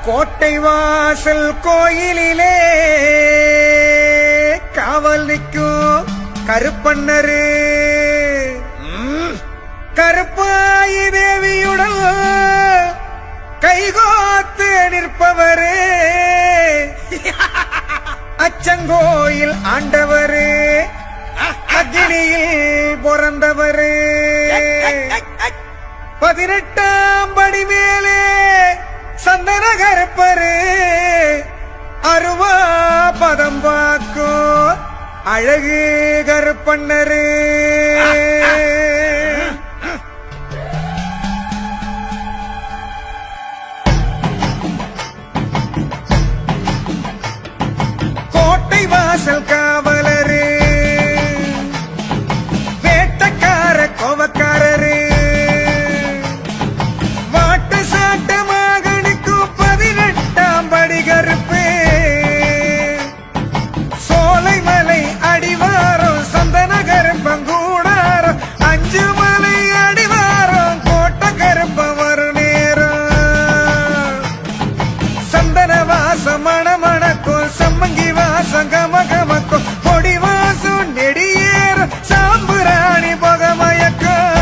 கோட்டை வாசல் கோயிலிலே காவல் நிற்கும் கருப்பண்ணரு கருப்பாயி தேவியுடன் கைகோத்து நிற்பவரே அச்சங்கோயில் ஆண்டவரே அக்னியில் பிறந்தவரே 18ஆம் படி மேலே சந்தன கருப்பரு அருவா பதம் பார்க்கும் அழகு கருப்பண்ணரு கோட்டை வாசல் காவலரு வேட்டக்கார கோவக்காரரு வாட்டு சாட்டு மகனுக்கும் 18ஆம் படி கருப்பு சோலைமலை அடிவாரம் சந்தன கருப்பங்கூடாரம் 5 மலை அடிவாரம் கோட்டை கருப்ப வரும் நேரம் சந்தன வாசம் மணமணக்கும் சம்மங்கி வாசம் கமகமக்கும் பொடி வாசம் நெடியேறும் சாம்புராணி புகமயக்கம்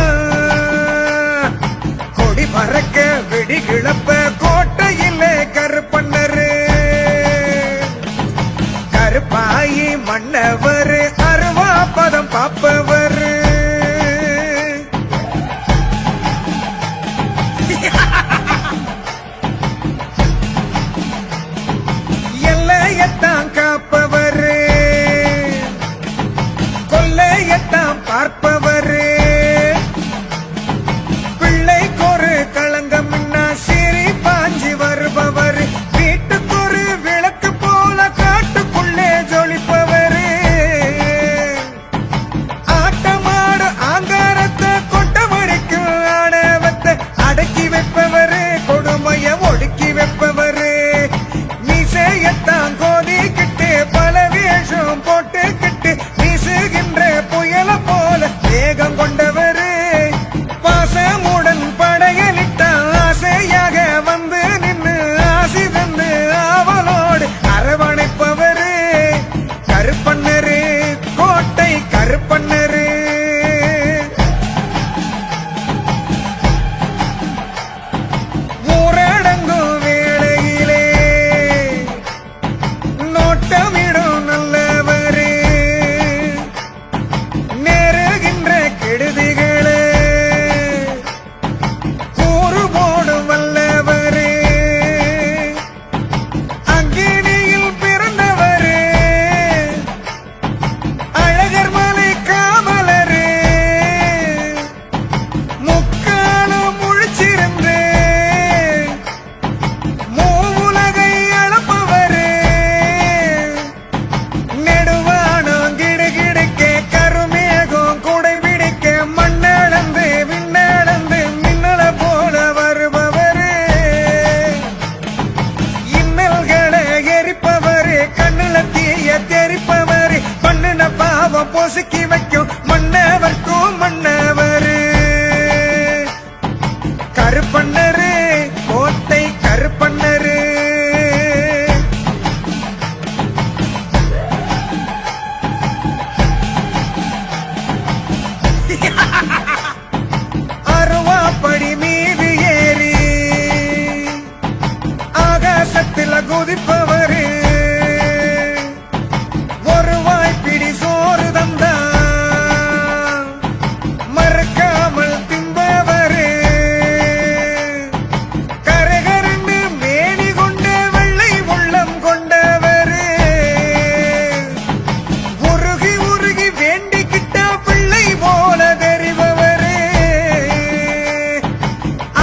கொடி பறக்க வெடி கிளப்ப கோட்டையில் கருப்பண்ணரு கருப்பாயி மன்னவர் அருவா பதம் பாப்பவர் எல்லையத்தான் காப்பவர் கொல்லையத்தான் பார்ப்பவர் பிள்ளைக்கொரு களங்கம் சீறி பாஞ்சி வருபவர் வீட்டுக்கொரு விளக்கு போல காட்டுக்குள்ளே ஜொலிப்பவர் ஆட்டமாடு ஆங்காரத்தை கொட்டமடிக்கும் ஆணவத்தை அடக்கி வைப்பவர் கொடுமைய ஒடுக்கி வைப்பவர் மீசையத்தான் கோதிக்கிட்டு பல வேஷம் போட்டுக்கிட்டு வீசுகின்ற புயல போல வேகம் கொண்டவர் பாசமுடன் படையலிட்ட ஆசையாக வந்து நின்று ஆசி தந்து ஆவலோடு அரவணைப்பவர் கருப்பண்ணரு கோட்டை கருப்பண்ணரு ஊரடங்கும் வேளையிலே நோட்டமிடும் நல்லவரே நேருகின்ற கெடுதிகளே கூறு போடும் வல்லவரே அங்கினியில் பிறந்தவரே அழகர் மலை காவலரே முக்காலும் முழிச்சிருந்து மூவுலகை அளப்பவரே நெடுவானம் கிடுகிடுக்க கருமேகம் குடை பிடிக்க மண்ணளந்து விண்ணளந்து மின்னல போல வருபவரே இன்னல்களை எரிப்பவரே கண்ணுல தீய தெரிப்பவரே பண்ணுன பாவம் பொசுக்கி வைக்கும் மன்னவர்க்கும் மன்னவரு கருப்பண்ணரு கோட்டை கருப்பண்ணரு அருவாப்படி மீது ஏறி ஆகாசத்தில் குதிப்பவரு ஒரு வாய்ப்பிடி சோறு தந்தா மறக்காமல் திம்பவரு கரகரன்னு மேனி கொண்ட வெள்ளை உள்ளம் கொண்டவரு உருகி உருகி வேண்டிக்கிட்டா பிள்ளை போல தெரிபவரு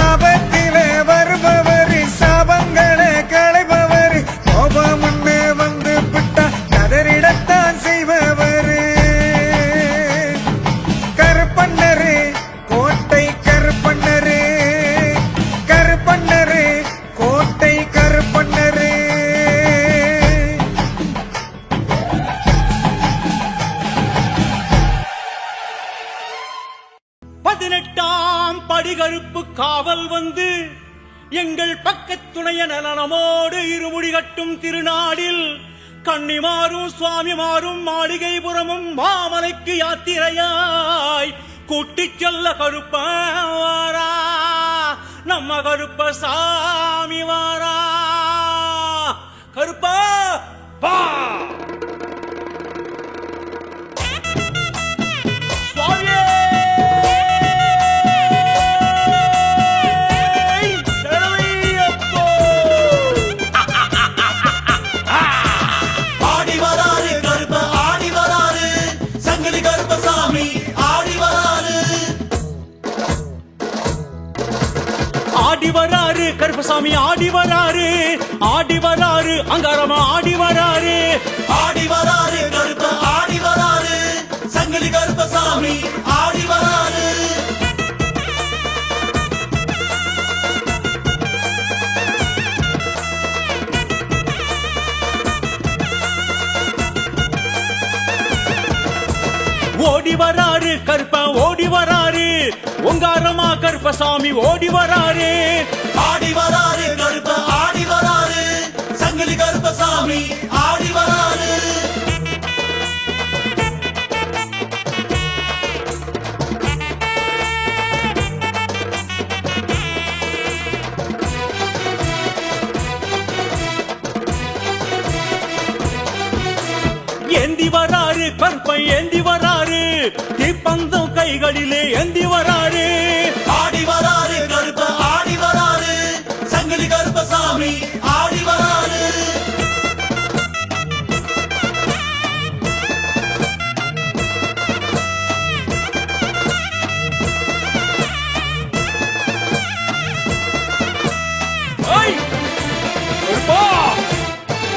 ஆபத்தில வருபவர் சாபங்களை களைபவர் கோபமுன்னு வந்து விட்டா கதறிடத்தான் செய்பவர் கருப்பண்ணரு கோட்டை கருப்பண்ணரு கருப்பண்ணரு கோட்டை கருப்பண்ணரு 18ஆம் படி கருப்பு காவல் வந்து எங்கள் பக்கத்துணைய நலனமோடு இருமுடி கட்டும் திருநாடில் கன்னிமாரும் சுவாமிமாரும் மாளிகைபுரமும் மாமலைக்கு யாத்திரையாய் கூட்டிச் செல்ல கருப்பாரா நம்ம கருப்ப சாமி வாரா. கருப்பா வா. ஆடி வராரு கருப்பசாமி ஆடி வராரு, ஆடி வராரு அங்காரமா ஆடி வராரு, ஆடி வராரு கருப்ப ஆடி வராரு, சங்கிலி கருப்பசாமி ஆடி வராரு. ஓடி வராரு கருப்ப ஓடி வராரு, ஒங்காரமா கருப்பசாமி ஓடி வராரு, ஆடி வராரு கருப்ப ஆடி வராரு, சங்கிலி கருப்பசாமி ஆடி வராரு. ஏந்தி வராரு கருப்பை ஏந்தி வராரு, தீப்பந்தம் கைகளிலே ஏந்தி வராரு, ஆடி வராரு கருப்ப ஆடி வராரு, சங்கிலி கருப்பசாமி ஆடி வராரு.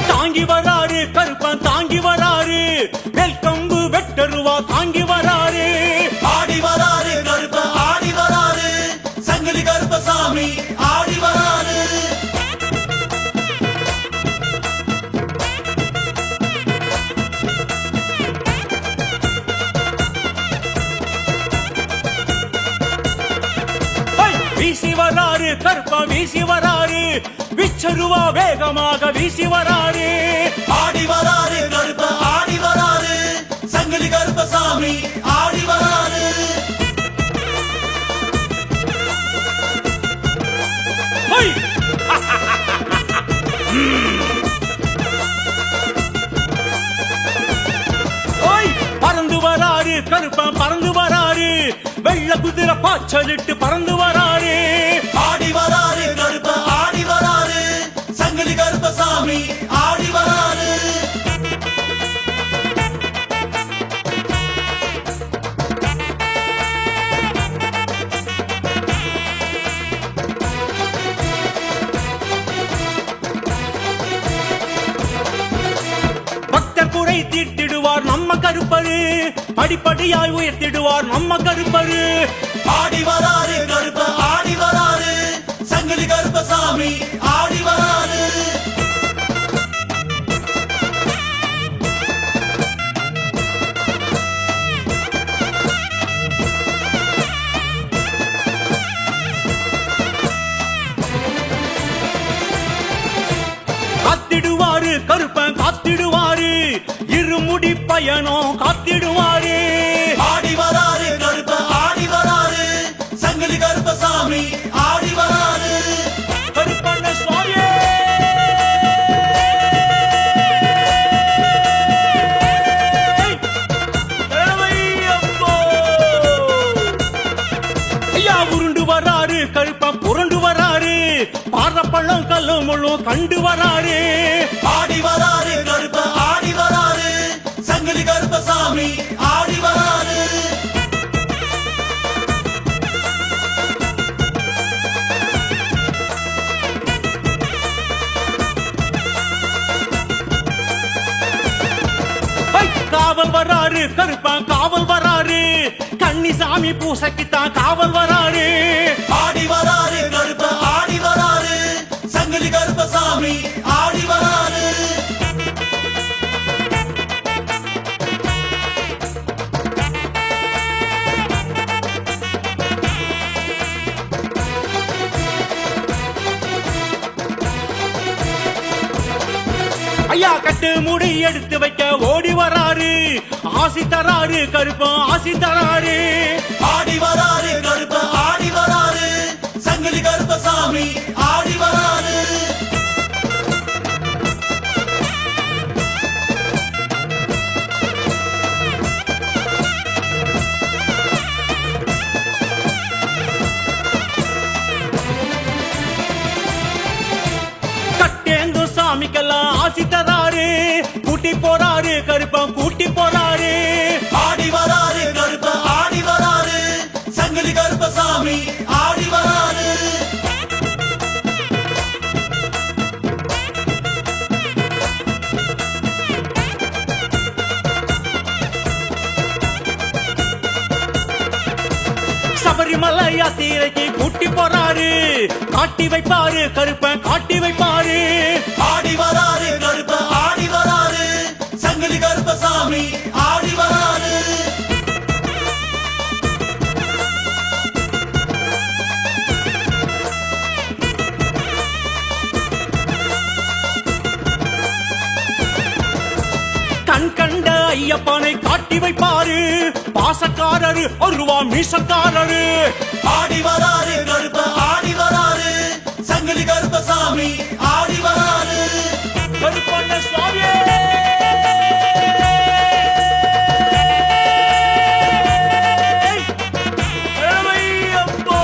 தாங்கி வராரு கருப்பன் தாங்கி வராரு, வெல்கம்பு வெட்டருவா தாங்கி வராரு, ஆடி வராரு கருப்ப ஆடி வராரு, சங்கிலி கருப்பசாமி ஆடி வராரு. வீசி வராரு கருப்பா வீசி வராரு, விச்சருவா வேகமாக வீசி வராரு, ஆடி வராரு கருப்ப ஆடி வராரு, சங்கிலி கருப்பசாமி ஆடி வராரு. பறந்து வராரு கருப்பன் பறந்து வராரு, வெள்ள குதிரை பாய்ச்சலிட்டு பறந்து வராரு, ஆடி வராரு கருப்ப ஆடி வராரு, சங்கிலி கருப்பசாமி ஆடி வராரு. பக்தர் குறை தீர்த்திடுவார் நம்ம கருப்பரு, படிப்படியாய் உயர்த்திடுவார் நம்ம கருப்பரு, ஆடி வராரு கருப்ப ஆடி வராரு, சங்கிலி கருப்பசாமி ஆடி வராரு. காத்திடுவாரு கருப்பன் காத்திடுவாரு, இருமுடி பயணம் காத்திடுவாரு, ஆடி வராரு கருப்ப ஆடி வராரு, சங்கிலி கருப்பசாமி ஆடி வராரு. கருப்பண்ண சுவாமியே ஐயா உருண்டு வராரு கருப்பன் புரண்டு வராரு, பாறப்பள்ளம் கல்லு முழு கண்டு வராரு, ஆடி வராரு கருப்ப ஆடி வராரு, சங்கிலி கருப்பசாமி ஆடி வராரு. காவல் வராரு கருப்பன் காவல் வராரு, கன்னிசாமி பூசைக்குத்தான் காவல் வராரு, ஆடி வராரு கருப்ப ஆடி வராரு, சங்கிலி கருப்பசாமி ஆடி வராரு. கட்டு முடி எடுத்து வைக்க ஓடி வராரு ஆசி தராரு கருப்பன் ஆசி தராரு ஆடி வராரு கருப்ப ஆடி வராரு சங்கிலி கருப்பசாமி ஆடி வராரு கட்டேந்து சாமிக்கெல்லாம் ஆசி தராரு கூட்டி போறாரு கருப்பன் கூட்டி போறாரு ஆடி வராரு கருப்ப ஆடி வராரு சங்கிலி கருப்பசாமி ஆடி வராரு சபரிமலை யாத்திரைக்கு கூட்டி போறாரு காட்டி வைப்பாரு கருப்பன் காட்டி வைப்பாரு ஆடி வராரு கருப்ப ஆடி வராரு சங்கிலி கருப்பசாமி ஆடி வராரு கண் கண்ட ஐயப்பனை காட்டி வைப்பாரு பாசக்காரரு ஒருவா மீசக்காரரு ஆடி வராரு கருப்ப ஆடி வராரு சங்கிலி கருப்பசாமி ஆடி வராரு கருப்பண்ண சுவாமியே ஏழையப்போ.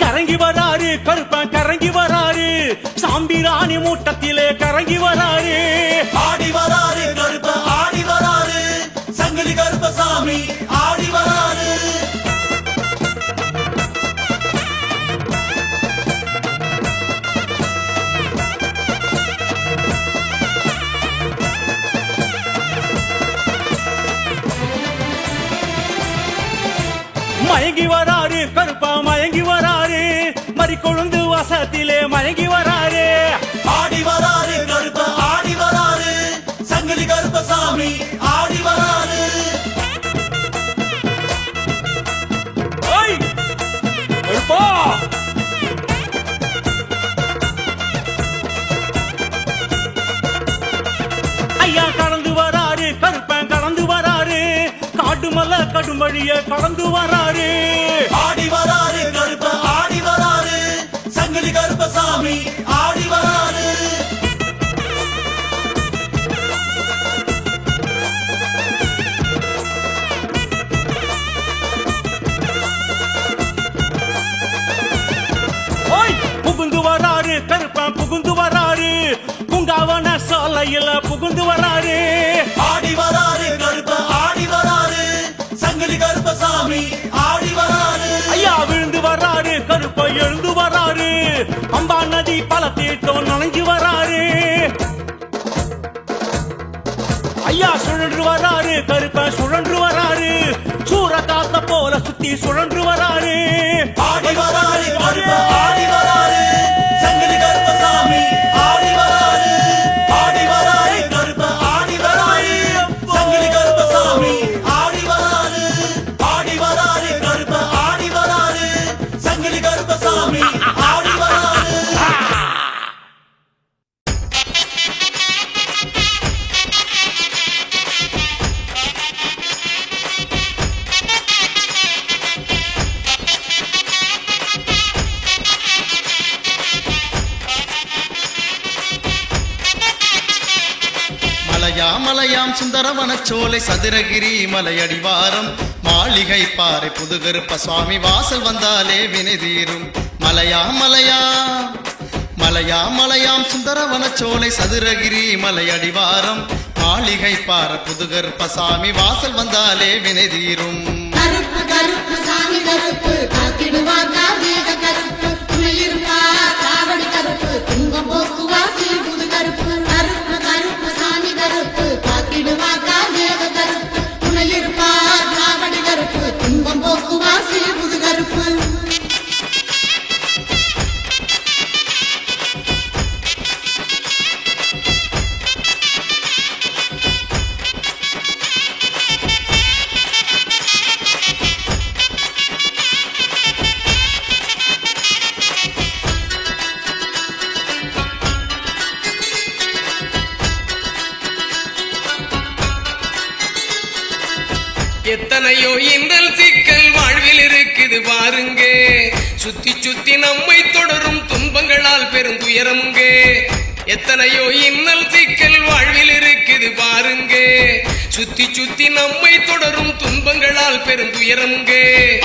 கரங்கி வராரு கருப்பன் கரங்கி வராரு சாம்பிராணி மூட்டத்திலே கரங்கி வராரு ஆடி வராரு கருப்ப ஆடி வராரு சங்கிலி கருப்பசாமி ஆடி வராரு மயங்கி வராரு கருப்பா மயங்கி வராரு மறி கொழுந்து வாசத்திலே மயங்கி வராரு ஆடி வராரு கருப்ப ஆடி வராரு சங்கிலி கருப்பசாமி ஆடி வராரு ஓய் கருப்பா ஐயா கடந்து வராரு கருப்பன் கடந்து வராரு காடு மலை கடும் வழிய கடந்து வராரு ஆடி வராரு கருப்ப ஆடி வராரு சங்கிலி கருப்பசாமி ஆடி வராரு ஓய் புகுந்து வராரு கருப்பன் புகுந்து வராரு பூங்காவன சாலையில புகுந்து வராரு ஆடி வராரு கருப்ப ஆடி வராரு சங்கிலி கருப்பசாமி ஆடி வராரு ஐயா விழுந்து வராரு கருப்பை எழுந்து வராரு பம்பா நதி பல தீர்த்தம் நனைஞ்சு வராரு ஐயா சுழன்று வராரு கருப்பை சுழன்று வராரு சூற காத்த போல சுத்தி சுழன்று வராரு ஆடி வராரு கருப்ப ஆடி வராரு சங்கிலி கருப்பசாமி ஆடி வராரு ஆடி வராரு கருப்ப ஆடி வராரு சங்கிலி கருப்பசாமி ஆடி வராரு ஆடி வராரு கருப்ப ஆடி வராரு சங்கிலி கருப்பசாமி ஆடி வராரு மலையாம் சுந்தரவனச் சோலை சதுரகிரி மலையடிவாரம் மாளிகை பாறை புதுகருப்ப சுவாமி வாசல் வந்தாலே வினை தீரும் மலையாம் சுந்தரவனச் சோலை சதுரகிரி மலையடிவாரம் மாளிகை பாறை புதுகருப்ப சாமி வாசல் வந்தாலே வினை தீரும் கருப்பு கருப்பு சாமி கருப்பு காத்திடுவார் கார்மேக கருப்பு துணையிருப்பார் காவடி கருப்பு துன்பம் போக்குவார் புது கருப்பு கருப்பு கருப்பு சாமி கருப்பு காத்திடுவார் கார்மேக கருப்பு துணையிருப்பார் காவடி கருப்பு துன்பம் போக்குவார் புது கருப்பு எத்தனையோ இன்னல் சிக்கல் வாழ்வில் இருக்குது பாருங்க சுத்தி சுத்தி நம்மை தொடரும் துன்பங்களால் பெருந்துயரமுங்க எத்தனையோ இன்னல் சிக்கல் வாழ்வில் இருக்குது பாருங்க சுத்தி சுத்தி நம்மை தொடரும் துன்பங்களால் பெருந்துயரமுங்க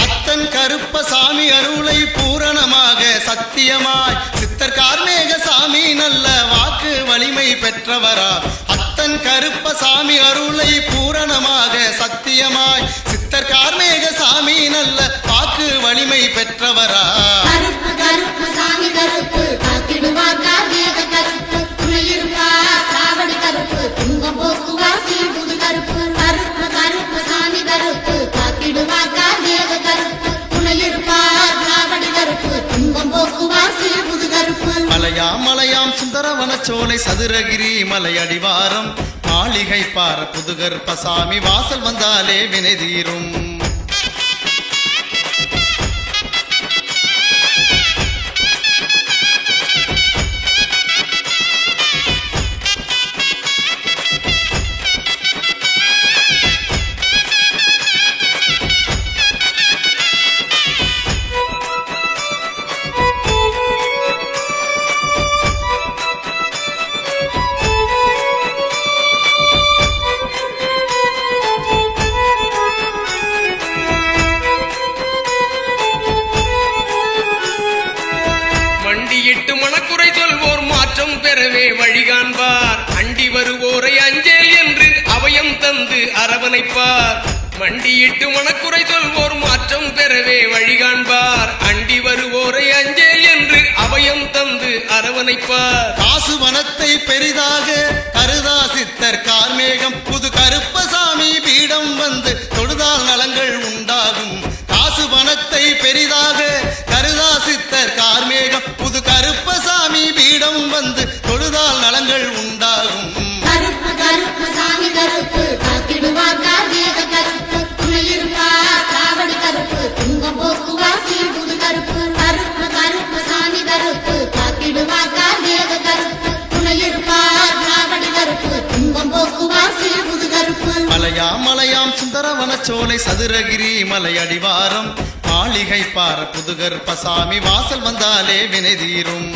அத்தன் கருப்பசாமி அருளை பூரணமாக சத்தியமாய் சித்தர் கார்மேக சாமி நல்ல வாக்கு வலிமை பெற்றவரா அத்தன் கருப்பசாமி அருளை பூரணமாக சத்தியமாய் சித்தர் கார்மேக சாமி நல்ல வாக்கு வலிமை பெற்றவரா கருப்பு கருப்பு சாமி கருப்பு காத்திடுவார் கார்மேக கருப்பு துணையிருப்பார் காவடி கருப்பு துன்பம் போக்குவார் சீர்புது கருப்பு கருப்பு கருப்பு சாமி கருப்பு காத்திடுவார் கார்மேக கருப்பு துணையிருப்பார் காவடி கருப்பு துன்பம் போக்குவார் சீர்புது கருப்பு மலையாம் சுந்தரவனச்சோலை சதுரகிரி மலை அடிவாரம் மாளிகை பார புதுகருப்பசாமி வாசல் வந்தாலே வினை தீரும் மண்டியிட்டு மனக்குறை சொல்வோர் மாற்றம் பெறவே வழி காண்பார் அண்டி வருவோரை அஞ்சேல் என்று அபயம் தந்து அரவணைப்பார் மண்டியிட்டு மனக்குறை சொல்வோர் மாற்றம் பெறவே வழி காண்பார் அண்டி வருவோரை அஞ்சேல் என்று அபயம் தந்து அரவணைப்பார் காசு வனத்தை பெரிதாக கருதா சித்தர் கார்மேகம் புது கருப்பசாமி பீடம் வந்து தொழுதால் நலங்கள் உண்டாகும் காசு வனத்தை பெரிதாக கருதா சித்தர் கார்மேகம் புது கருப்பசாமி பீடம் வந்து தொழுதால் நலங்கள் உண்டாகும் கருப்பு கருப்பு சாமி கருப்பு காத்திடுவார் கார்மேக கருப்பு துணையிருப்பார் காவடி கருப்பு துன்பம் போக்குவார் சீர்புது கருப்பு கருப்பு கருப்பு சாமி கருப்பு காத்திடுவார் கார்மேக கருப்பு துணையிருப்பார் காவடி கருப்பு துன்பம் போக்குவார் சீர்புது கருப்பு மலையாம் சுந்தரவனச்சோலை சதுரகிரி மலை அடிவாரம் மாளிகை பார புதுகருப்பசாமி வாசல் வந்தாலே வினை தீரும்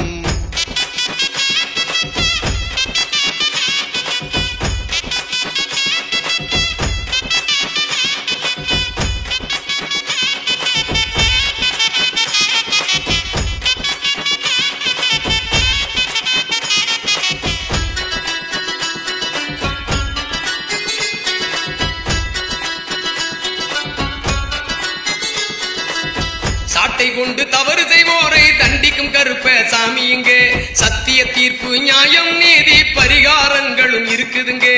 சாட்டை கொண்டு தவறு செய்வோரை தண்டிக்கும் கருப்ப சாமி இங்கே சத்திய தீர்ப்பு நியாயம் நீதி பரிகாரங்களும் இருக்குதுங்க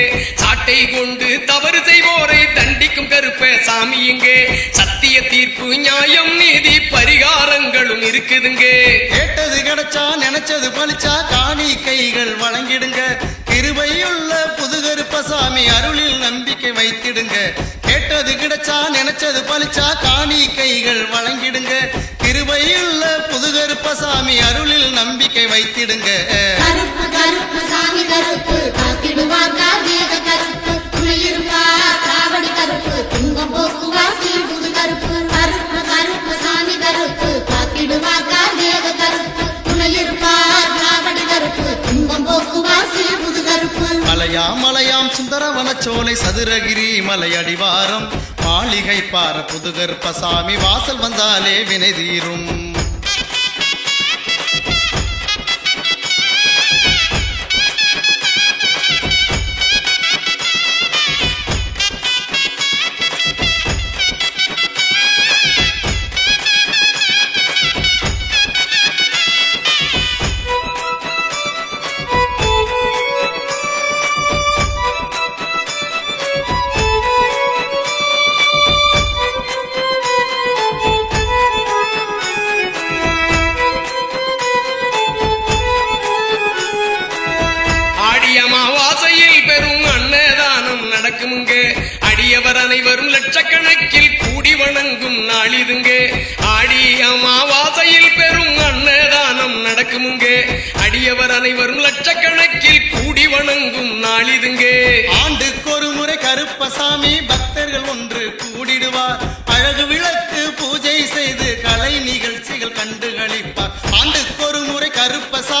சாட்டை கொண்டு தவறு செய்வோரை தண்டிக்கும் கருப்ப சாமி இங்கே சத்திய தீர்ப்பு நியாயம் நீதி பரிகாரங்களும் இருக்குதுங்க கேட்டது கிடைச்சா நினைச்சது பலிச்சா காணி கைகள் வழங்கிடுங்க கிருபையுள்ள புதுகருப்பசாமி அருளில் நம்பிக்கை வைத்திடுங்க கேட்டது கிடைச்சா நினைச்சது பலிச்சா காணி கைகள் வழங்கிடுங்க கிருபையுள்ள புதுகருப்பசாமி அருளில் நம்பிக்கை வைத்திடுங்க கருப்பு கருப்பு சாமி கருப்பு காத்திடுவார் கார்மேக கருப்பு துணையிருப்பார் காவடி கருப்பு துன்பம் போக்குவார் சீர்புது கருப்பு கருப்பு கருப்பு சாமி கருப்பு காத்திடுவார் கார்மேக கருப்பு துணையிருப்பார் காவடி கருப்பு துன்பம் போக்குவார் சீர்புது கருப்பு மலையாம் சுந்தரவனச்சோலை சதுரகிரி மலை அடிவாரம் மாளிகை பார புதுகருப்பசாமி வாசல் வந்தாலே வினை தீரும் நடக்குமுங்க அடியவர் அனைவரும் லட்சக்கணக்கில் கூடி வணங்கும் நாளிதுங்க ஆடி அமாவாசையில் பெரும் அன்னதானம் நடக்குமுங்க அடியவர் அனைவரும் லட்சக்கணக்கில் கூடி வணங்கும் நாளிதுங்க ஆண்டுக்கு ஒரு முறை கருப்பசாமி பக்தர்கள் ஒன்று கூடி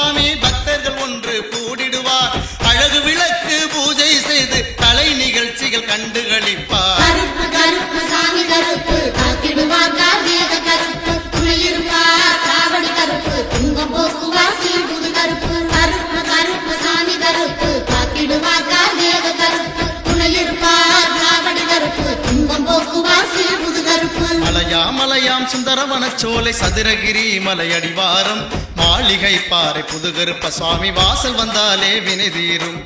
சாமி பக்தர்கள் ஒன்று கூடிடுவார் அழகு விளக்கு பூஜை செய்து கலை நிகழ்ச்சிகள் கண்டுகளிப்பார் கருப்பு கருப்பு சாமி கருப்பு காத்திடுவார் கார்மேக கருப்பு துணையிருப்பார் காவடி கருப்பு துன்பம் போக்குவார் சீழ்புது கருப்பு கருப்பு கருப்பு சாமி கருப்பு காத்திடுவார் கார்மேக கருப்பு துணையிருப்பார் காவடி கருப்பு துன்பம் போக்குவார் சீழ்புது கருப்பு மலையாம் சுந்தரவனச்சோலை சதுரகிரி மலையடிவாரம் மாளிகை பாறை புதுகருப்ப சுவாமி வாசல் வந்தாலே வினை தீரும்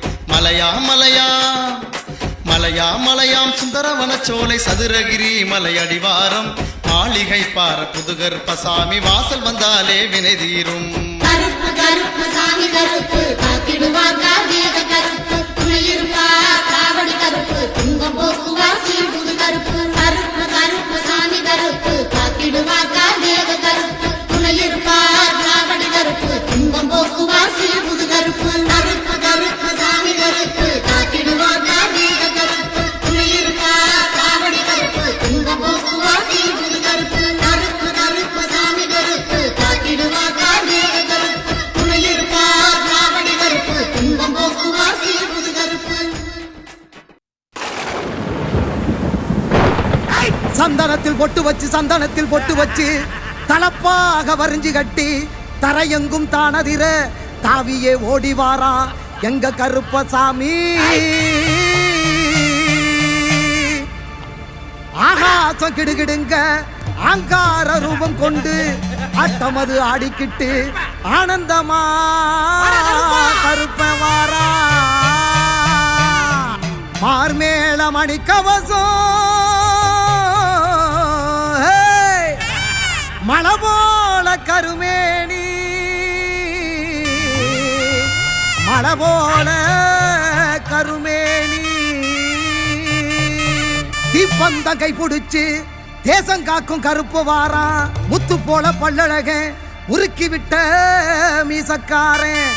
மலையாம் சுந்தரவனச்சோலை சதுரகிரி மலையடிவாரம் மாளிகை பாறை புதுகருப்ப சாமி வாசல் வந்தாலே வினை தீரும் கருப்பு கருப்பு சாமி கருப்பு காத்திடுவார் கார்மேக கருப்பு துணையிருப்பார் காவடி கருப்பு துன்பம் போக்குவார் சீழ்புது கருப்பு கருப்பு கருப்பு சாமி கருப்பு காத்திடுவார் கார்மேக கருப்பு துணையிருப்பார் காவடி கருப்பு துன்பம் போக்குவார் சீழ்புது கருப்பு கருப்பு கருப்பு சாமி கருப்பு காத்திடுவார் கார்மேக கருப்பு துணையிருப்பார் காவடி கருப்பு துன்பம் போக்குவார் சீழ்புது கருப்பு கருப்பு கருப்பு சாமி கருப்பு காத்திடுவார் கார்மேக கருப்பு துணையிருப்பார் காவடி கருப்பு துன்பம் போக்குவார் சீழ்புது கருப்பு சந்தனத்தில் பொட்டு வச்சு தலப்பாக வரிஞ்சு கட்டி தரையெங்கும் தானதிர தாவியே ஓடி வாரா எங்க கருப்பசாமி ஆகாசம் கிடுகிடுங்க ஆங்கார ரூபம் கொண்டு அட்டமது ஆடிக்கிட்டு ஆனந்தமா கருப்ப வாரா மார்மேள மணிக்கவசம் மலை போல கருமேனி மலை போல கருமேனி தீப்பந்தம் கை பிடிச்சு தேசம் காக்கும் கருப்பு வாரா முத்து போல பல்லழக உருக்கி விட்ட மீசக்காரன்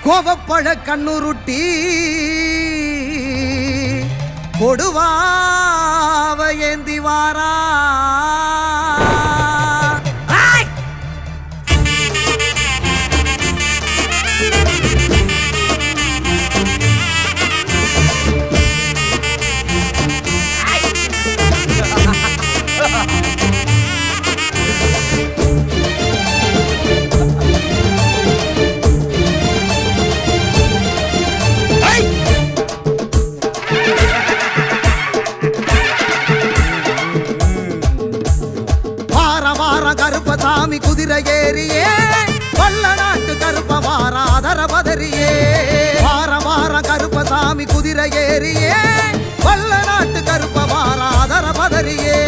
கோவப்பழ கண்ணுருட்டி கொடுவாவ ஏந்தி வாரா கருப்பசாமி குதிரை ஏறியே கொல்ல நாட்டு கருப்ப வாராதர பதறியே வார கருப்பசாமி குதிரை ஏறியே கொல்ல நாட்டு கருப்ப வாராதர பதறியே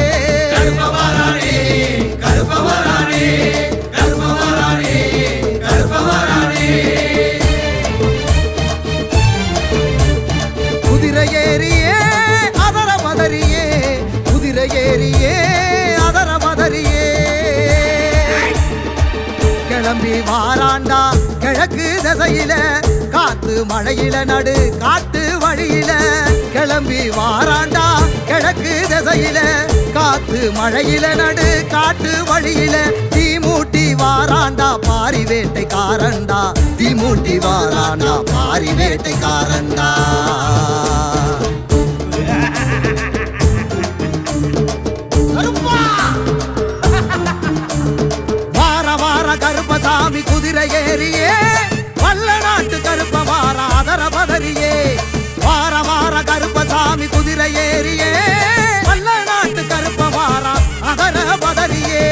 குதிரை ஏறியே அதர பதறியே குதிரை ஏறியே அதர பதறியே கிளம்பி வாராண்டா கிழக்கு திசையில காத்து மழையில நடு காட்டு வழியில கிளம்பி வாராண்டா கிழக்கு திசையில காத்து மழையில நடு காட்டு வழியில தீமூட்டி வாராண்டா பாரி வேட்டைக்காரண்டா தீமூட்டி வாராண்டா பாரி வேட்டைக்காரண்டா கருப்பசாமி குதிரை ஏறியே வல்ல நாட்டு கருப்ப வாராதர பதறியே வார கருப்பசாமி குதிரை ஏறியே வல்ல நாட்டு கருப்ப வாரா அதர பதறியே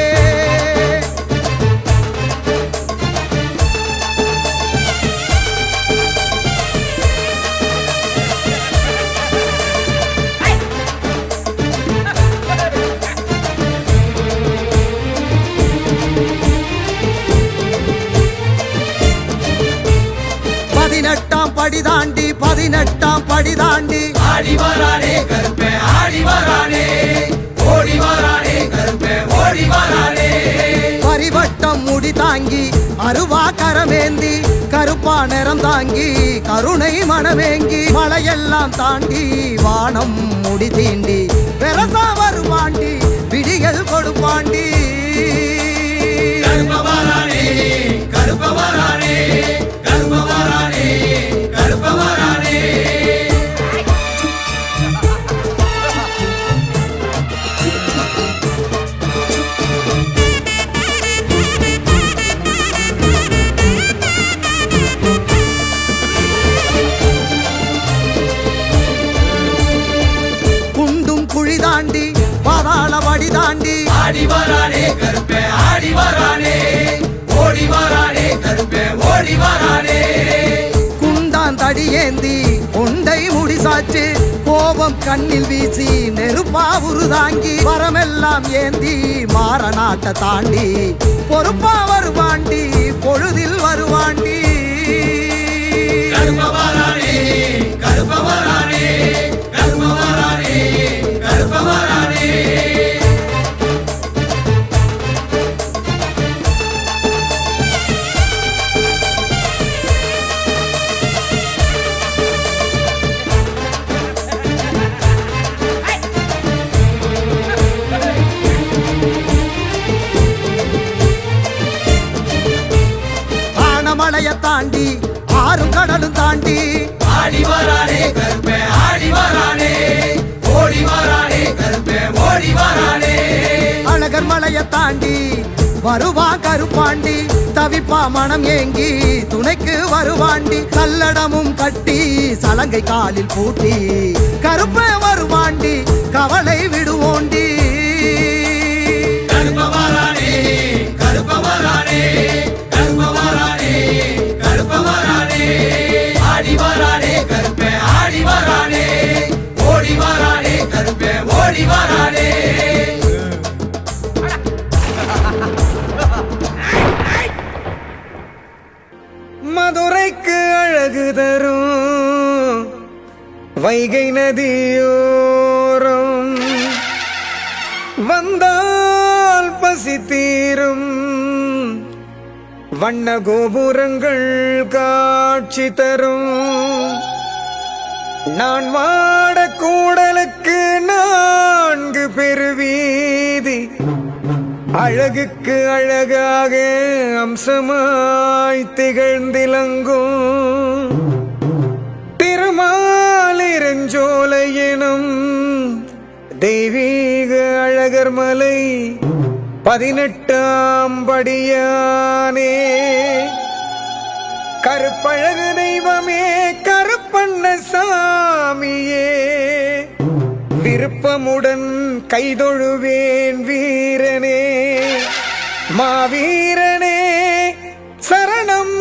பதினெட்டாம் படி தாண்டி ஆடி வரானே கருப்பே ஆடி வரானே ஓடி வரானே கருப்பே ஓடி வரானே பரிவட்டம் முடி தாங்கி அருவா கரமேந்தி கருப்பா நிறம் தாங்கி கருணை மனமேங்கி மலையெல்லாம் தாண்டி வானம் முடி தீண்டி பெரசா வருவாண்டி விடிகள் கொடுப்பாண்டி கருப்ப வரானே தாண்டி பாதாள வடி தாண்டி ஆடி வரானே கருப்பே ஆடி வரானே ஓடி வரானே கருப்பே ஓடி வரானே குண்டான் தடி ஏந்தி கொண்டை முடிசாச்சு கோபம் கண்ணில் வீசி நெருப்பா உருதாங்கி வரமெல்லாம் ஏந்தி மாறநாட்ட தாண்டி பொறுப்பா வருவாண்டி பொழுதில் வருவாண்டி கருப்ப வரானே கருப்ப வரானே கருப்ப வரானே கருப்ப வரானே ஆனமலைய தாண்டி ஆறும் கடலும் தாண்டி ஆடி வரானே கருப்பே ஆடி வரானே ஓடி வரானே கருப்பே ஓடி வரானே அழகர் மலைய தாண்டி வருவா கருப்பாண்டி தவிப்பா மனம் ஏங்கி துணைக்கு வருவாண்டி கல்லடமும் கட்டி சலங்கை காலில் பூட்டி கருப்பே வருவாண்டி கவலை விடுவோண்டி கருப்ப வரானே கருப்ப வரானே கருப்ப வரானே கருப்ப வரானே ஆடி வரானே கருப்பே ஆடி வரானே ஓடி வரானே கருப்பே ஓடி வரானே மதுரைக்கு அழகு தரும் வைகை நதியோரம் வந்தால் பசி தீரும் வண்ண கோபுரங்கள் காட்சி தரும் நான் வாட கூடலுக்கு 4 பெருவீதி அழகுக்கு அழகாக அம்சமாய் திகழ்ந்திலங்கும் திருமாலிருஞ்சோலை எனும் தெய்வீக அழகர் மலை 18ஆம் படியானே கருப்பழகு தெய்வமே கருப்பண்ண சாமியே விருப்பமுடன் கைதொழுவேன் வீரனே மாவீரனே சரணம்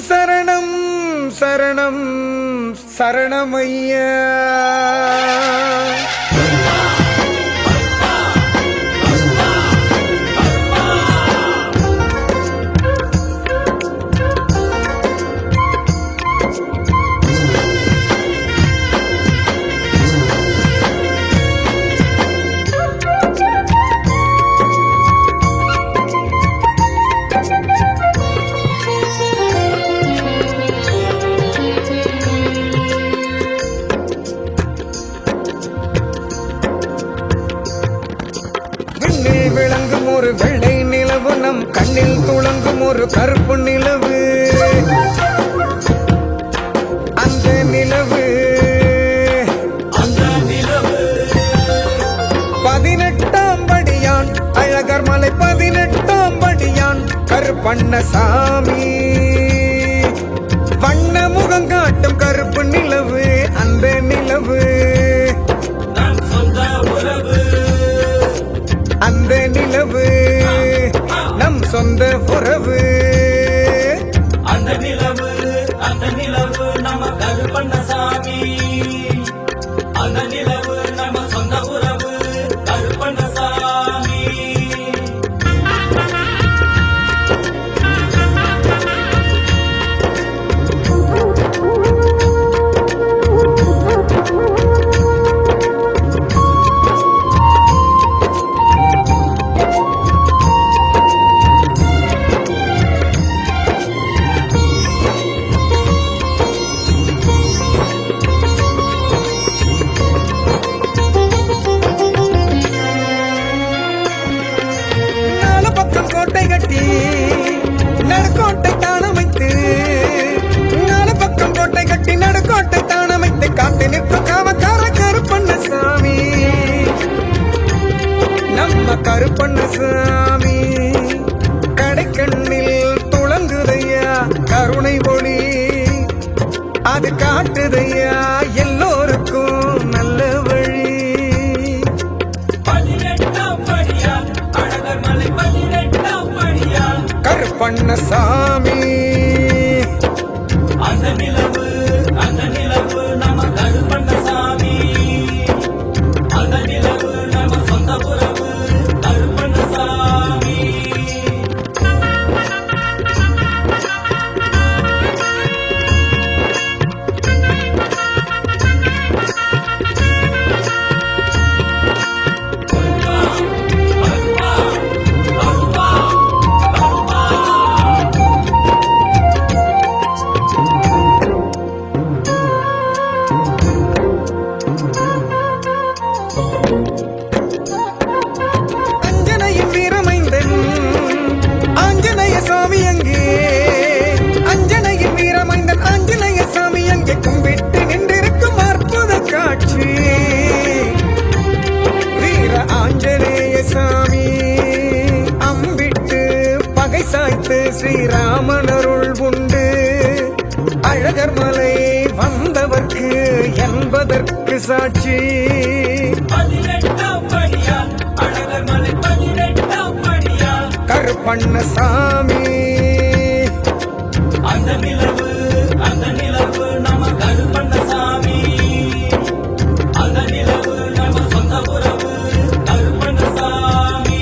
சரணம் சரணம் சரணமையா விளங்கும் ஒரு வெள்ளை நிலவு நம் கண்ணில் துளங்கும் ஒரு கருப்பு நிலவு அந்த நிலவு 18ஆம் படியான் அழகர் மலை 18ஆம் படியான் கருப்பண்ணசாமி வண்ண முகம் காட்டும் கருப்பு நிலவு அந்த நிலவு அந்த நிலவு நம் சொந்த உறவு அந்த நிலவு நம்ம கருப்பண்ணசாமி அந்த நிலவு நம்ம சொந்த உறவு கருப்பண்ணசாமி கோட்டை கட்டி நடுக்கோட்டை தானமைத்து 4 பக்கம் கோட்டை கட்டி நடுக்கோட்டை தானமைத்து காத்து நிற்கும் காவக்கார கருப்பண்ணசாமி நம்ம கருப்பண்ணசாமி கடைக்கண்ணில் துளங்குதையா கருணை ஒளி அது காட்டுதையா எல்லோருக்கும் நல்ல வழி கருப்பண்ணசாமி அந்த நிலவு நம்ம கருப்பண்ணசாமி அந்த நிலவு நம்ம சொந்த உறவு கருப்பண்ணசாமி அஞ்சனையின் வீரமைந்தன் ஆஞ்சநேய சாமி அங்கே அஞ்சனையின் வீரமைந்தன் ஆஞ்சநேய சாமி அங்கே கும்பிட்டு நின்றிருக்கும் அற்புத காட்சி வீர ஆஞ்சநேய சாமி அம்பிட்டு பகை சாய்த்து ஸ்ரீராமன் அருள் உண்டு அழகர் மலை வந்தவர்க்கு என்பதற்கு சாட்சி 18ஆம் படியா அழகர் மலை 18ஆம் படியா கருப்பண்ணசாமி அந்த நிலவு நம்ம கருப்பண்ணசாமி அந்த நிலவு நம்ம சொந்த உறவு கருப்பண்ணசாமி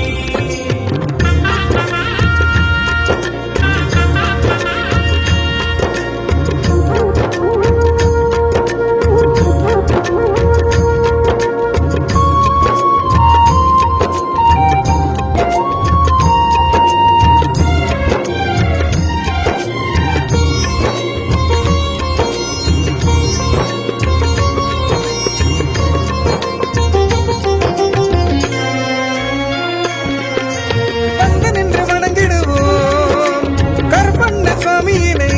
வந்து நின்று வணங்கிடுவோம் கருப்பண்ணசாமியினை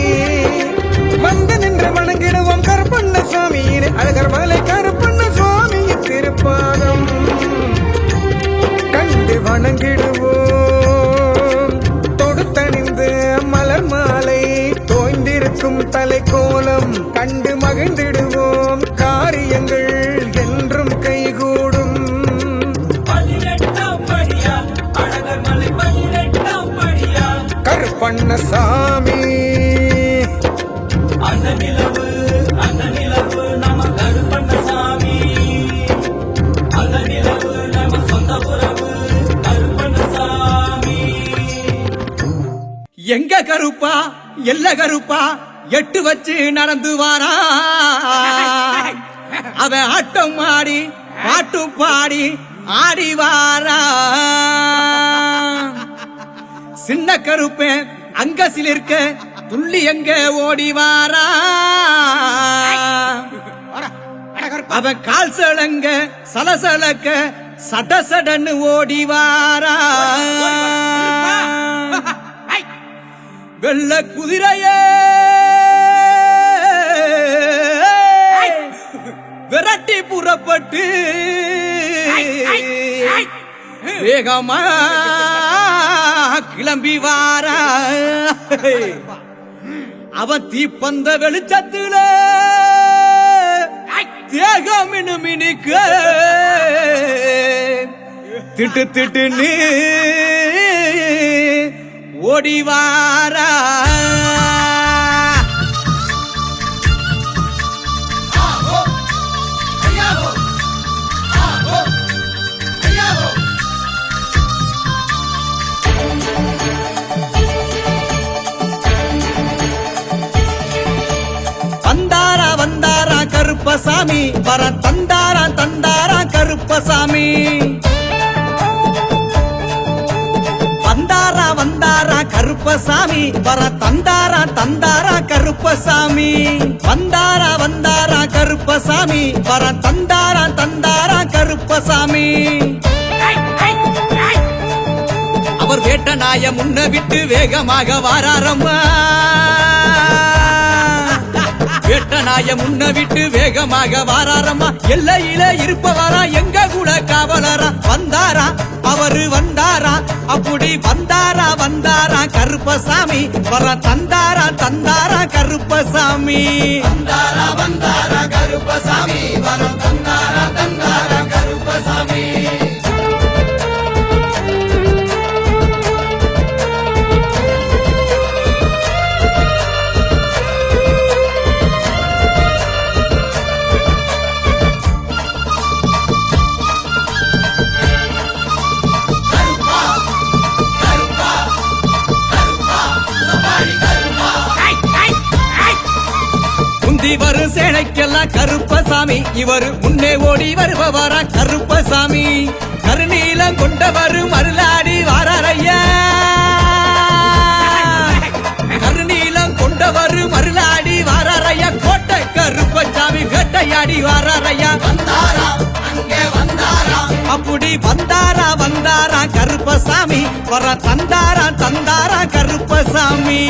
வந்து நின்று வணங்கிடுவோம் கருப்பண்ணசாமியினை அழகர் மலை கருப்பண்ணசாமியின் திருப்பாதம் கண்டு வணங்கிடுவோம் தொடுத்தணிந்து மலர் மாலை தோய்ந்திருக்கும் தலைக்கோலம் கண்டு மகிழ்ந்திடுவோம் காரியங்கள் என்றும் கைகூடும் 18ஆம் படியா அழகர் மலை 18ஆம் படியா கருப்பண்ணசாமி அந்த நிலவு நம்ம கருப்பண்ணசாமி அந்த நிலவு நம்ம சொந்த உறவு கருப்பண்ணசாமி எங்க கருப்பா எல்ல கருப்பா எட்டு வச்சு நடந்து வாரா அவன் ஆட்டம் ஆடி பாட்டு பாடி ஆடி வாரா சின்ன கருப்பேன் அங்க சிலிர்க்க துள்ளி எங்க ஓடி வாரா அவன் கால் சலங்க சலசலக்க சடசடன்னு ஓடி வாரா வெள்ள குதிரையே விரட்டி புறப்பட்டு வேகமா கிளம்பி வாரா அவன் தீப்பந்த வெளிச்சத்துல தேகம் மினுமினுக்க திட்டு திட்டுன்னு ஓடி வாரா வந்தாரா வந்தாரா கருப்பசாமி வர தந்தாரா தந்தாரா கருப்பசாமி வந்தாரா வந்தாரா கருப்பசாமி வர தந்தாரா தந்தாரா கருப்பசாமி வந்தாரா வந்தாரா கருப்பசாமி வர தந்தாரா தந்தாரா கருப்பசாமி அவர் வேட்ட நாய முன்ன விட்டு வேகமாக வாராரம்மா வேட்ட நாய முன்ன விட்டு வேகமாக வாராரம்மா எல்லையில இருப்பவரா எங்க கூட காவலரா வந்தாரா அவரு வந்தாரா அப்படி வந்தாரா வந்தாரா கருப்பசாமி வர தந்தாரா தந்தாரா கருப்பசாமி வந்தாரா வந்தாரா கருப்பசாமி வரம் தந்தாரா தந்தாரா கருப்பசாமி வரும் சேனைக்கெல்லாம் கருப்பசாமி இவர் முன்னே ஓடி வருபவரா கருப்பசாமி கருநீலம் கொண்டவர் மருளாடி வாராரையா கருநீலம் கொண்டவர் மருளாடி வாராரையா கோட்டை கருப்பசாமி வேட்டையாடி வாராரையா வந்தாரா அங்கே வந்தாரா அப்படி வந்தாரா கருப்பசாமி வர தந்தாரா கருப்பசாமி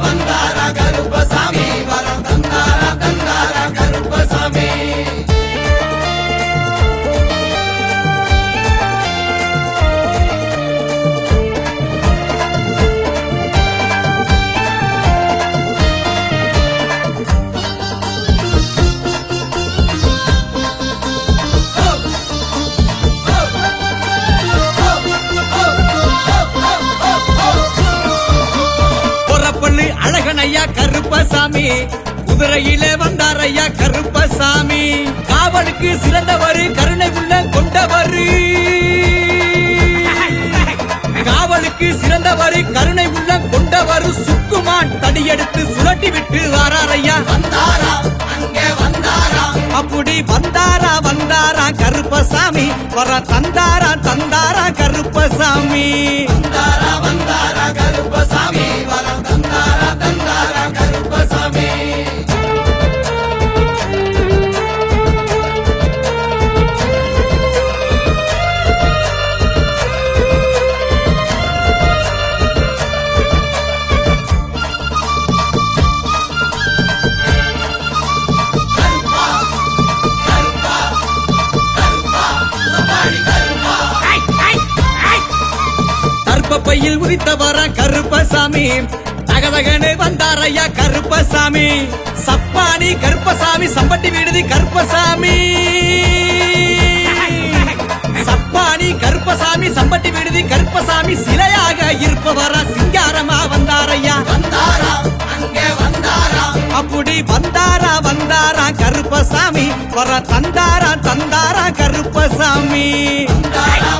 வந்தாரா கருப்பசாமி வரம் தந்தாரா கருப்பசாமி பொறப்பள்ளி அழகனையா கருப்பசாமி குதிரையிலே வந்தாரையா கருப்பசாமி காவலுக்கு சிறந்தவர் கருணை உள்ள கொண்டவர் காவலுக்கு சிறந்தவர் கருணை உள்ள கொண்டவர் சுக்குமான் தடியெடுத்து சுழட்டி விட்டு வாராரையா வந்தாரா அங்கே வந்தாரா அப்படி வந்தாரா கருப்பசாமி வர தந்தாரா கருப்பசாமி வந்தாரா கருப்பசாமி வரம் தந்தாரா கருப்பசாமி கருப்பா கருப்பா கருப்பா சபாடி கருப்பா கருப்பையில் உரித்தவர கருப்பசாமி தகதகனு வந்தாரையா கருப்பசாமி சப்பானி கருப்பசாமி சம்பட்டி விடுதி கருப்பசாமி சப்பானி கருப்பசாமி சம்பட்டி விடுதி கருப்பசாமி சிலையாக இருப்பவர சிங்காரமா வந்தாரையா வந்தாரா அங்கே வந்தாரா அப்படி வந்தாரா கருப்பசாமி வர தந்தாரா கருப்பசாமி வந்தாரா